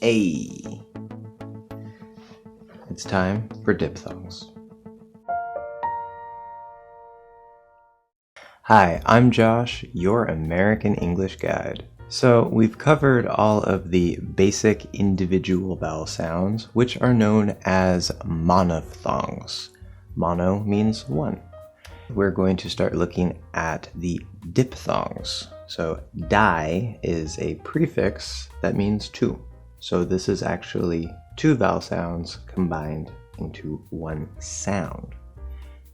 A. It's time for diphthongs. Hi, I'm Josh, your American English guide. So we've covered all of the basic individual vowel sounds, which are known as monophthongs. Mono means one. We're going to start looking at the diphthongs. So di is a prefix that means two. So this is actually two vowel sounds combined into one sound.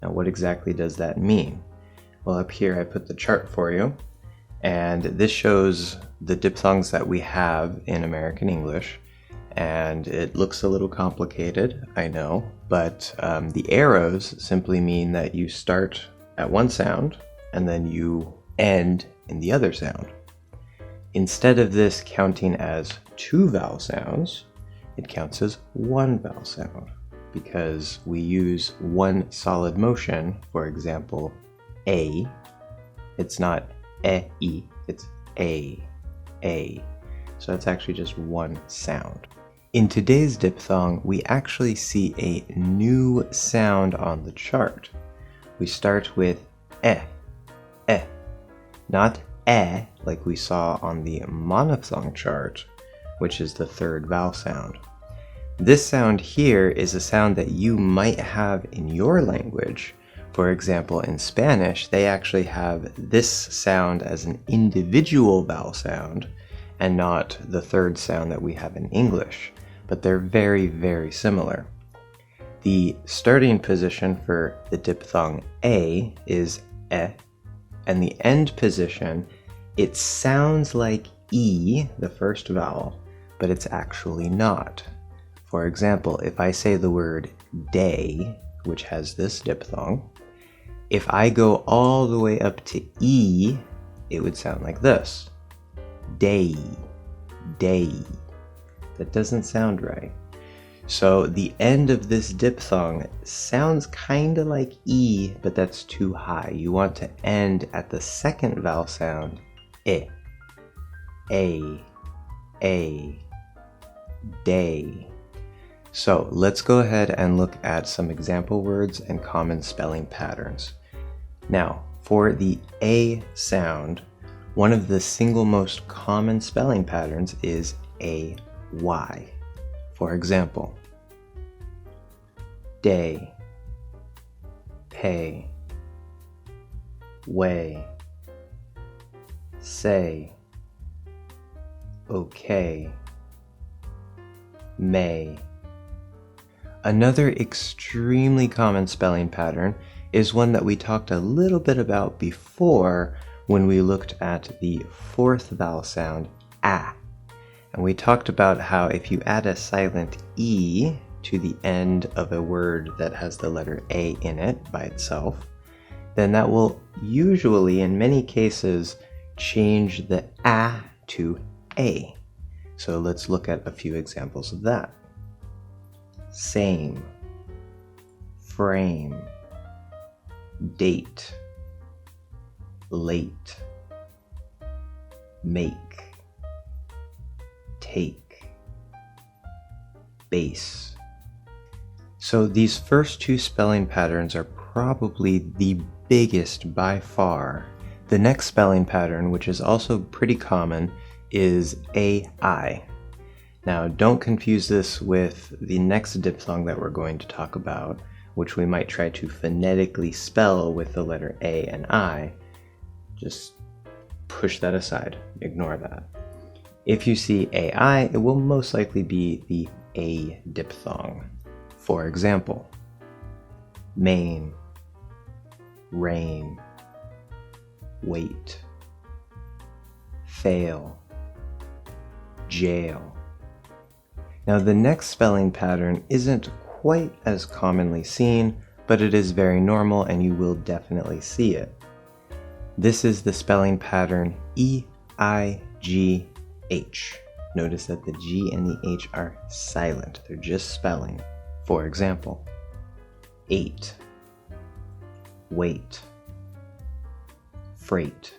Now what exactly does that mean? Well, up here I put the chart for you, and this shows the diphthongs that we have in American English, and it looks a little complicated, I know, but the arrows simply mean that you start at one sound and then you end in the other sound. Instead of this counting as two vowel sounds, it counts as one vowel sound because we use one solid motion. For example, A. It's not E, it's A. So that's actually just one sound. In today's diphthong, we actually see a new sound on the chart. We start with not like we saw on the monophthong chart, which is the third vowel sound. This sound here is a sound that you might have in your language. For example, in Spanish, they actually have this sound as an individual vowel sound and not the third sound that we have in English, but they're very, very similar. The starting position for the diphthong A is and the end position, it sounds like E, the first vowel, but it's actually not. For example, if I say the word day, which has this diphthong, if I go all the way up to E, it would sound like this. Day. That doesn't sound right. So the end of this diphthong sounds kind of like E, but that's too high. You want to end at the second vowel sound, A, day. So let's go ahead and look at some example words and common spelling patterns. Now, for the A sound, one of the single most common spelling patterns is AY. For example, day, pay, way, say, okay, may. Another extremely common spelling pattern is one that we talked a little bit about before when we looked at the fourth vowel sound, A. And we talked about how if you add a silent E to the end of a word that has the letter A in it by itself, then that will usually, in many cases, change the A to A. So let's look at a few examples of that. Same, frame, date, late, make, take, base. So these first two spelling patterns are probably the biggest by far. The next spelling pattern, which is also pretty common, is AI. Now don't confuse this with the next diphthong that we're going to talk about, which we might try to phonetically spell with the letter A and I. Just push that aside, ignore that. If you see AI, it will most likely be the A diphthong. For example, main, rain, wait, fail, jail. Now the next spelling pattern isn't quite as commonly seen, but it is very normal and you will definitely see it. This is the spelling pattern EIGH. Notice that the G and the H are silent, they're just spelling. For example, 8, wait, freight,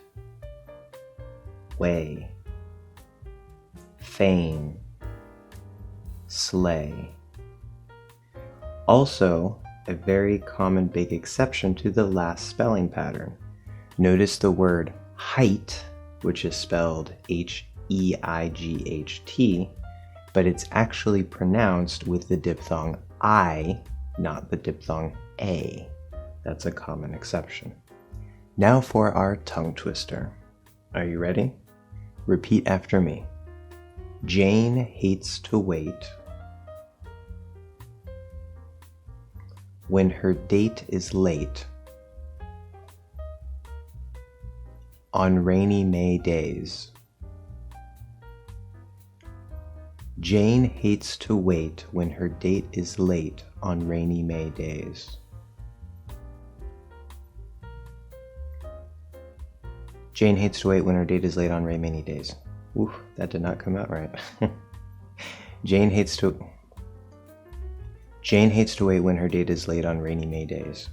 way, feign, sleigh. Also, a very common big exception to the last spelling pattern. Notice the word height, which is spelled H-E-I-G-H-T, but it's actually pronounced with the diphthong I, not the diphthong A. That's a common exception. Now for our tongue twister. Are you ready? Repeat after me. Jane hates to wait when her date is late on rainy May days. Jane hates to wait when her date is late on rainy May days. Jane hates to wait when her date is late on rainy days. Oof, that did not come out right. Jane hates to wait when her date is late on rainy May days.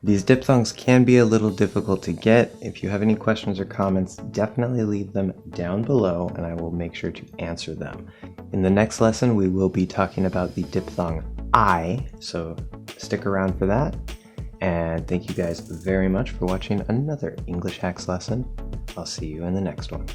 These diphthongs can be a little difficult to get. If you have any questions or comments, definitely leave them down below and I will make sure to answer them. In the next lesson, we will be talking about the diphthong I, so stick around for that. And thank you guys very much for watching another English Hacks lesson. I'll see you in the next one.